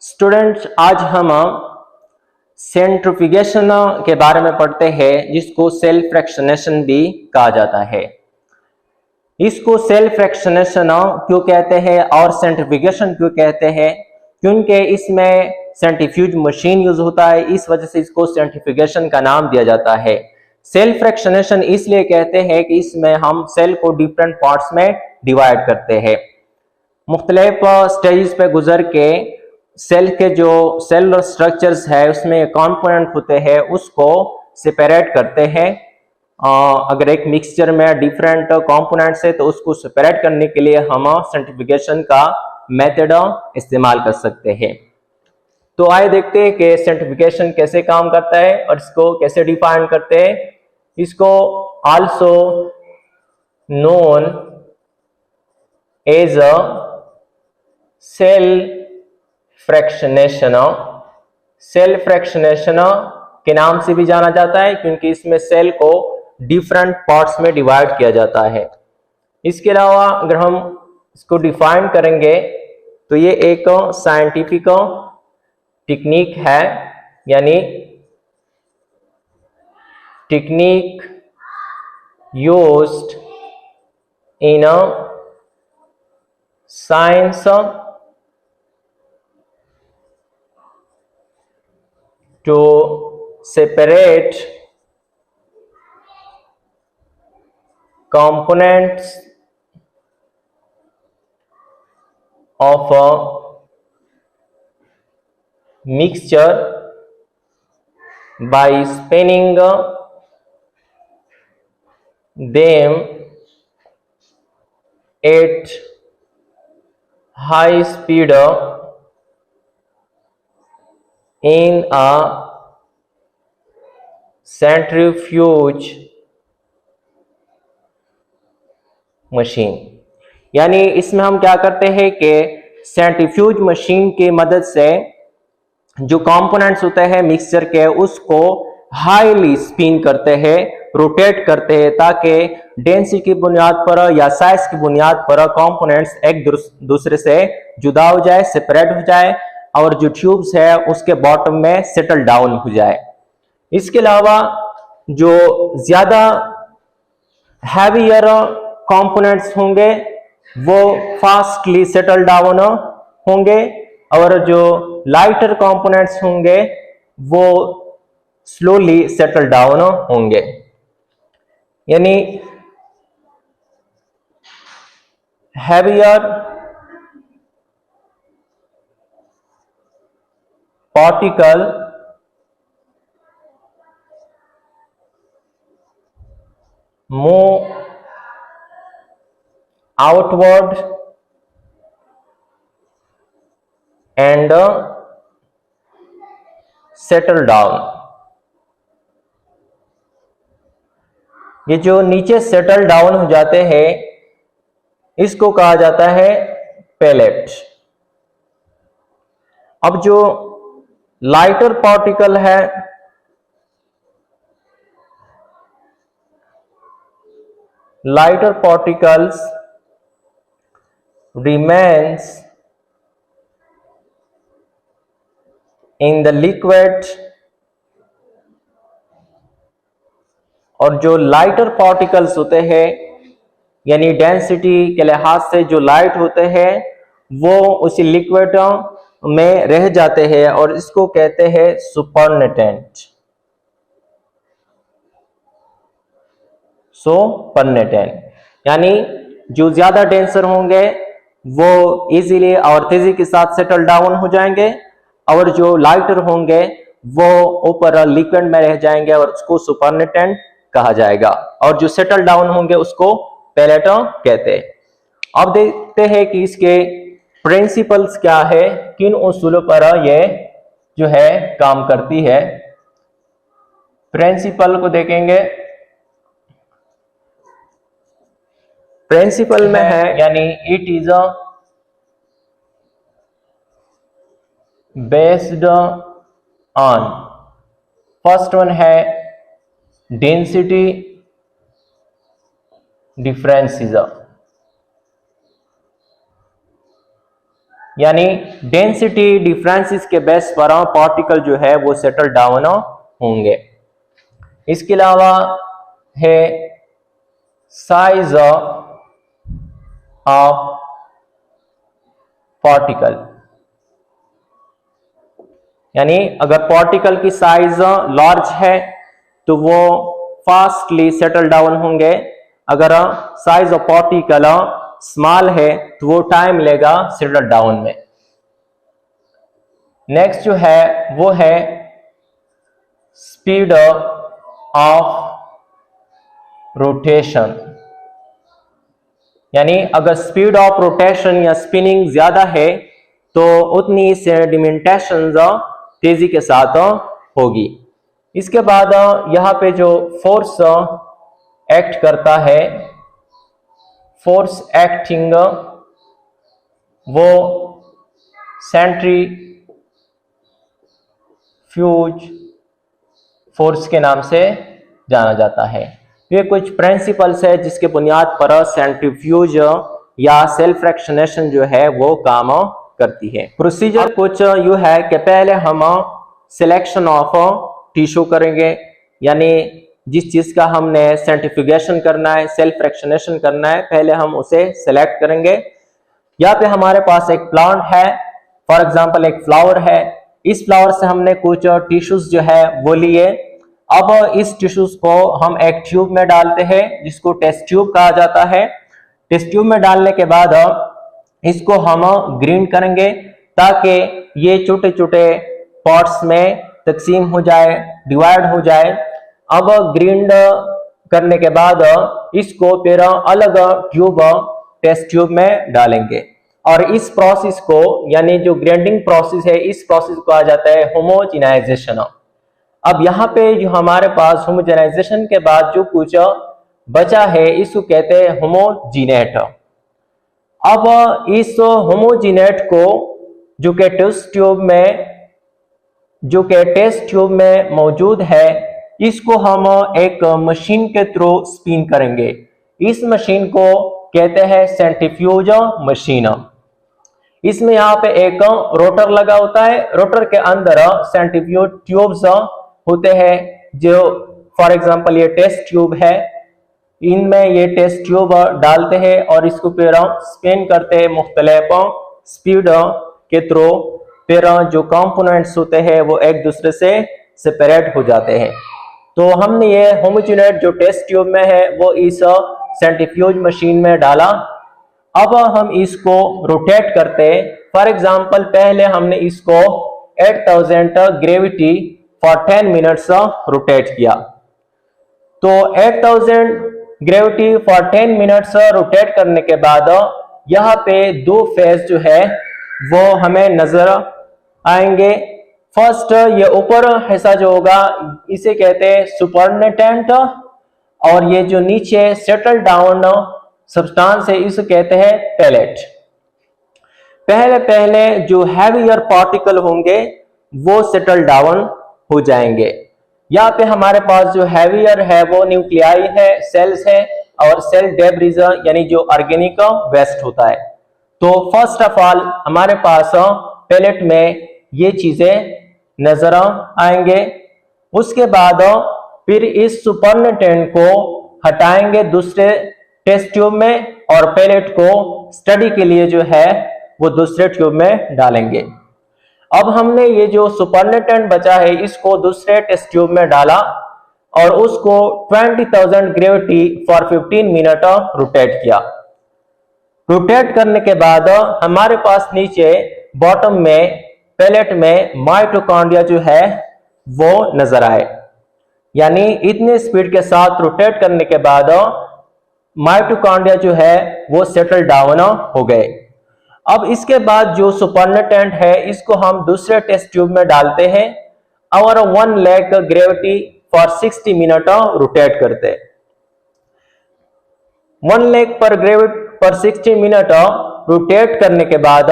Students, आज हम सेंट्रिफ्यूगेशन के बारे में पढ़ते हैं, जिसको सेल फ्रैक्शनेशन भी कहा जाता है। इसको सेल फ्रैक्शनेशन क्यों कहते हैं और सेंट्रिफ्यूगेशन क्यों कहते हैं? क्योंकि इसमें सेंट्रीफ्यूज मशीन यूज होता है, इस वजह से इसको सेंट्रिफ्यूगेशन का नाम दिया जाता है। सेल फ्रैक्शनेशन इसलिए कहते हैं कि इसमें हम सेल को डिफरेंट पार्ट्स में डिवाइड करते हैं। मुख्तलिफ स्टेज पे गुजर के सेल के जो सेलुलर स्ट्रक्चर्स है उसमें कंपोनेंट होते हैं, उसको सेपरेट करते हैं। अगर एक मिक्सचर में डिफरेंट कंपोनेंट्स है तो उसको सेपरेट करने के लिए हम सेंट्रिफ्यूगेशन का मेथड इस्तेमाल कर सकते हैं। तो आइए देखते हैं कि सेंट्रिफ्यूगेशन कैसे काम करता है और इसको कैसे डिफाइन करते हैं। इसको also known as a cell fractionation, cell fractionation के नाम से भी जाना जाता है क्योंकि इसमें सेल को डिफरेंट पार्ट्स में डिवाइड किया जाता है। इसके अलावा अगर हम इसको डिफाइन करेंगे तो ये एक साइंटिफिक टेक्निक है, यानी technique used in science to separate components of a mixture by spinning them at high speed in a centrifuge machine. यानी इसमें हम क्या करते हैं कि सेंट्रीफ्यूज मशीन की मदद से जो कंपोनेंट्स होते हैं मिक्सचर के, उसको हाईली स्पिन करते हैं, रोटेट करते हैं, ताकि डेंसिटी की बुनियाद पर या साइज की बुनियाद पर कंपोनेंट्स एक दूसरे से जुदा हो जाए, सेपरेट हो जाए और जो ट्यूब्स है उसके बॉटम में सेटल डाउन हो जाए। इसके अलावा जो ज्यादा हैवियर कंपोनेंट्स होंगे वो फास्टली सेटल डाउन होंगे और जो लाइटर कंपोनेंट्स होंगे वो स्लोली सेटल डाउन होंगे। यानी heavier particle move outward and settle down। ये जो नीचे सेटल डाउन हो जाते हैं इसको कहा जाता है पेलेट। अब जो लाइटर पार्टिकल है, lighter particles remains in the liquid, और जो लाइटर पार्टिकल्स होते हैं यानी डेंसिटी के लिहाज से जो लाइट होते हैं वो उसी लिक्विड में रह जाते हैं और इसको कहते हैं सुपरनेटेंट। यानी जो ज्यादा डेंसर होंगे वो इजीली और तेजी के साथ सेटल डाउन हो जाएंगे और जो लाइटर होंगे वो ऊपर लिक्विड में रह जाएंगे और उसको सुपरनेटेंट कहा जाएगा, और जो सेटल डाउन होंगे उसको पेलेट कहते हैं। अब देखते हैं कि इसके प्रिंसिपल्स क्या है, किन उसूलों पर ये जो है काम करती है। प्रिंसिपल को देखेंगे, प्रिंसिपल में है यानी it is based on, first one है डेंसिटी डिफरेंसेस, यानी डेंसिटी डिफरेंसेस के बेस पर पार्टिकल जो है वो सेटल डाउन होंगे। इसके अलावा है साइज ऑफ पार्टिकल, यानी अगर पार्टिकल की साइज लार्ज है तो वो फास्टली सेटल डाउन होंगे, अगर साइज ऑफ पार्टिकल स्मॉल है तो वो टाइम लेगा सेटल डाउन में। नेक्स्ट जो है वो है स्पीड ऑफ रोटेशन, यानी अगर स्पीड ऑफ रोटेशन या स्पिनिंग ज्यादा है तो उतनी सेडिमेंटेशन तेजी के साथ होगी। इसके बाद यहाँ पे जो फोर्स एक्ट करता है, फोर्स एक्टिंग, वो सेंट्रीफ्यूज फोर्स के नाम से जाना जाता है। ये कुछ प्रिंसिपल्स है जिसके बुनियाद पर सेंट्रीफ्यूज या सेल्फ फ्रैक्शनेशन जो है वो काम करती है। प्रोसीजर कुछ यूं है कि पहले हम सिलेक्शन ऑफ टिश्यू करेंगे, यानी जिस चीज का हमने सेंट्रीफ्यूगेशन करना है, सेल्फ फ्रैक्शनेशन करना है, पहले हम उसे सेलेक्ट करेंगे। यहाँ पे हमारे पास एक प्लांट है, फॉर एग्जांपल एक फ्लावर है, इस फ्लावर से हमने कुछ टिश्यूज जो है वो लिए। अब इस टिश्यूज को हम एक ट्यूब में डालते हैं जिसको टेस्ट ट्यूब कहा जाता है। टेस्ट ट्यूब में डालने के बाद इसको हम ग्राइंड करेंगे ताकि ये छोटे छोटे पार्ट्स में तकसीम हो जाए, डिवाइड हो जाए। अब ग्राइंड करने के बाद इसको फिर अलग ट्यूब टेस्ट ट्यूब में डालेंगे और इस प्रोसेस को, यानी जो ग्राइंडिंग प्रोसेस है, इस प्रोसेस को आ जाता है होमोजेनाइजेशन। अब यहाँ पे जो हमारे पास होमोजेनाइजेशन के बाद जो कुछ बचा है इसको कहते हैं होमोजीनेट। अब इस होमोजीनेट को जो कि टेस्ट ट्यूब में मौजूद है, इसको हम एक मशीन के थ्रू स्पिन करेंगे। इस मशीन को कहते हैं सेंट्रीफ्यूज मशीन। इसमें यहाँ पे एक रोटर लगा होता है, रोटर के अंदर सेंट्रीफ्यूज ट्यूब्स होते हैं, जो फॉर एग्जांपल ये टेस्ट ट्यूब है, इनमें ये टेस्ट ट्यूब डालते हैं और इसको फिर स्पिन करते हैं मुख्तलिफ स्पीड के थ्रू। फिर जो कंपोनेंट्स होते हैं वो एक दूसरे से सेपरेट हो जाते हैं। तो हमने ये होमोजेनेट जो टेस्ट ट्यूब में है वो इस सेंट्रीफ्यूज मशीन में डाला। अब हम इसको रोटेट करते हैं। फॉर एग्जांपल पहले हमने इसको 8000 ग्रेविटी फॉर 10 मिनट्स रोटेट किया। तो 8000 ग्रेविटी फॉर 10 मिनट्स रोटेट करने के बाद यहाँ पे दो फेज जो है वो हमें नजर आएंगे। फर्स्ट ये ऊपर हिस्सा जो होगा इसे कहते हैं सुपरनेटेंट, और ये जो नीचे सेटल डाउन सब्सटेंस है इसे कहते हैं पेलेट। पहले जो हैवियर पार्टिकल होंगे वो सेटल डाउन हो जाएंगे। यहाँ पे हमारे पास जो हैवियर है वो न्यूक्लियाई है, सेल्स है, और सेल डेब्रिज यानी जो ऑर्गेनिक वेस्ट होता है। तो फर्स्ट ऑफ ऑल हमारे पास पेलेट में ये चीजें नजर आएंगे। उसके बाद फिर इस सुपरनेटेंट को हटाएंगे दूसरे टेस्ट ट्यूब में और पेलेट को स्टडी के लिए जो है वो दूसरे ट्यूब में डालेंगे। अब हमने ये जो सुपरनेटेंट बचा है इसको दूसरे टेस्ट ट्यूब में डाला और उसको 20,000 ग्रेविटी फॉर 15 मिनट रोटेट किया। रोटेट करने के बाद हमारे पास नीचे बॉटम में पेलेट में माइटोकॉन्ड्रिया जो है वो नजर आए, यानी इतने स्पीड के साथ रोटेट करने के बाद माइटोकॉन्ड्रिया जो है वो सेटल डाउन हो गए। अब इसके बाद जो सुपरनेटेंट है इसको हम दूसरे टेस्ट ट्यूब में डालते हैं और 1 lakh gravity for 60 minute rotate करते हैं। 1 लाख पर ग्रेविटी पर 60 मिनट रोटेट करने के बाद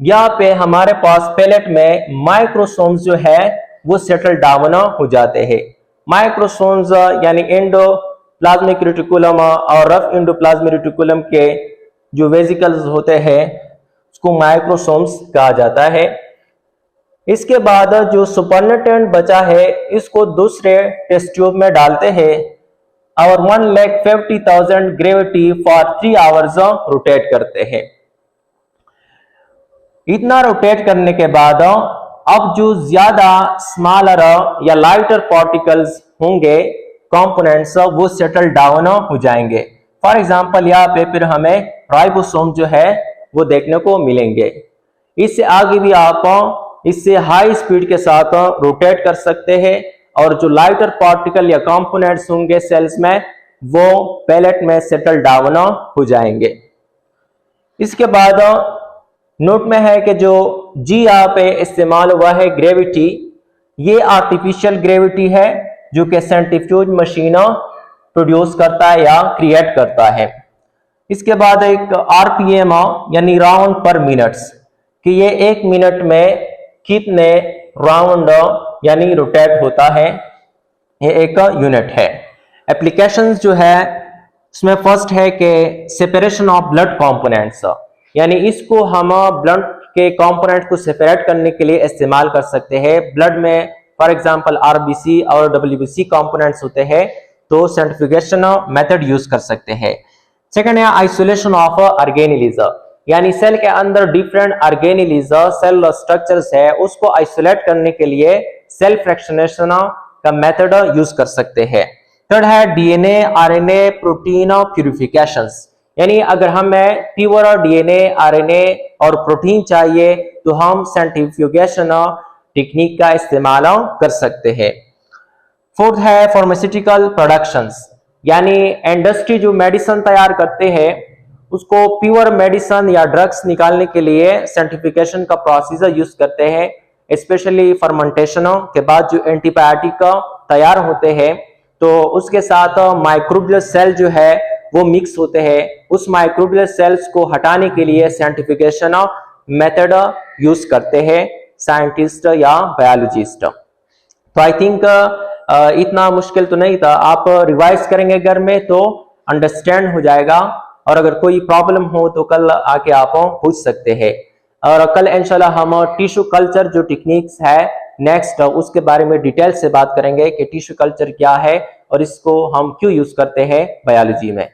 यहाँ पे हमारे पास पेलेट में माइक्रोसोम्स जो है वो सेटल डाउन हो जाते हैं। माइक्रोसोम्स यानी एंडोप्लाज्मिक रेटिकुलम और रफ एंडोप्लाज्मिक रेटिकुलम के जो वेसिकल्स होते हैं उसको माइक्रोसोम्स कहा जाता है। इसके बाद जो सुपरनेटेंट बचा है इसको दूसरे टेस्ट ट्यूब में डालते हैं और 1,50,000 ग्रेविटी फॉर 3 आवर्स रोटेट करते हैं। इतना रोटेट करने के बाद अब जो ज्यादा स्मॉलर या लाइटर पार्टिकल्स होंगे कंपोनेंट्स वो सेटल डाउन हो जाएंगे। फॉर एग्जांपल यहाँ पे फिर हमें राइबोसोम जो है वो देखने को मिलेंगे। इससे आगे भी आप इससे हाई स्पीड के साथ रोटेट कर सकते हैं और जो लाइटर पार्टिकल या कंपोनेंट्स होंगे सेल्स में वो पैलेट में सेटल डाउन हो जाएंगे। इसके बाद नोट में है कि जो जी यहाँ पे इस्तेमाल हुआ है ग्रेविटी, ये आर्टिफिशियल ग्रेविटी है जो कि सेंट्रीफ्यूज मशीन प्रोड्यूस करता है या क्रिएट करता है। इसके बाद एक आरपीएम यानी राउंड पर मिनट्स कि ये 1 मिनट में कितने राउंड यानी रोटेट होता है, ये एक यूनिट है। एप्लीकेशंस जो है उसमें फर्स्ट है कि सेपरेशन ऑफ ब्लड कंपोनेंट्स, यानी इसको हम ब्लड के कंपोनेंट को सेपरेट करने के लिए इस्तेमाल कर सकते हैं। ब्लड में फॉर एग्जांपल आरबीसी और डब्ल्यूबीसी कंपोनेंट्स होते हैं तो सेंट्रीफ्यूगेशन मेथड यूज कर सकते हैं। सेकंड है आइसोलेशन ऑफ ऑर्गेनेलिज, यानी सेल के अंदर डिफरेंट ऑर्गेनेलिज सेल स्ट्रक्चर्स है उसको आइसोलेट करने के लिए सेल फ्रैक्शनेशन का मेथड यूज कर सकते हैं। थर्ड है डीएनए आरएनए प्रोटीन प्यूरिफिकेशंस, यानी अगर हमें प्योर डीएनए आरएनए और प्रोटीन चाहिए तो हम सेंट्रीफ्यूगेशन टेक्निक का इस्तेमाल कर सकते हैं। फोर्थ है फार्मास्यूटिकल प्रोडक्शंस, यानी इंडस्ट्री जो मेडिसिन तैयार करते हैं उसको प्योर मेडिसिन या ड्रग्स निकालने के लिए सेंट्रीफ्यूगेशन का प्रोसीजर यूज करते हैं। स्पेशली फर्मेंटेशन के बाद जो एंटीबायोटिक तैयार होते हैं तो उसके साथ माइक्रोबियल सेल जो है वो मिक्स होते हैं। उस माइक्रोबियल सेल्स को हटाने के लिए सेंट्रीफ्यूगेशन मेथड यूज करते हैं साइंटिस्ट या बायोलॉजिस्ट। तो आई थिंक इतना मुश्किल तो नहीं था, आप रिवाइज करेंगे घर में तो अंडरस्टैंड हो जाएगा और अगर कोई प्रॉब्लम हो तो कल आके आप पूछ सकते हैं। और कल इंशाल्लाह हम टिश्यू कल्चर जो टेक्निक्स है नेक्स्ट उसके बारे में डिटेल से बात करेंगे कि टिश्यू कल्चर क्या है और इसको हम क्यों यूज करते हैं बायोलॉजी में।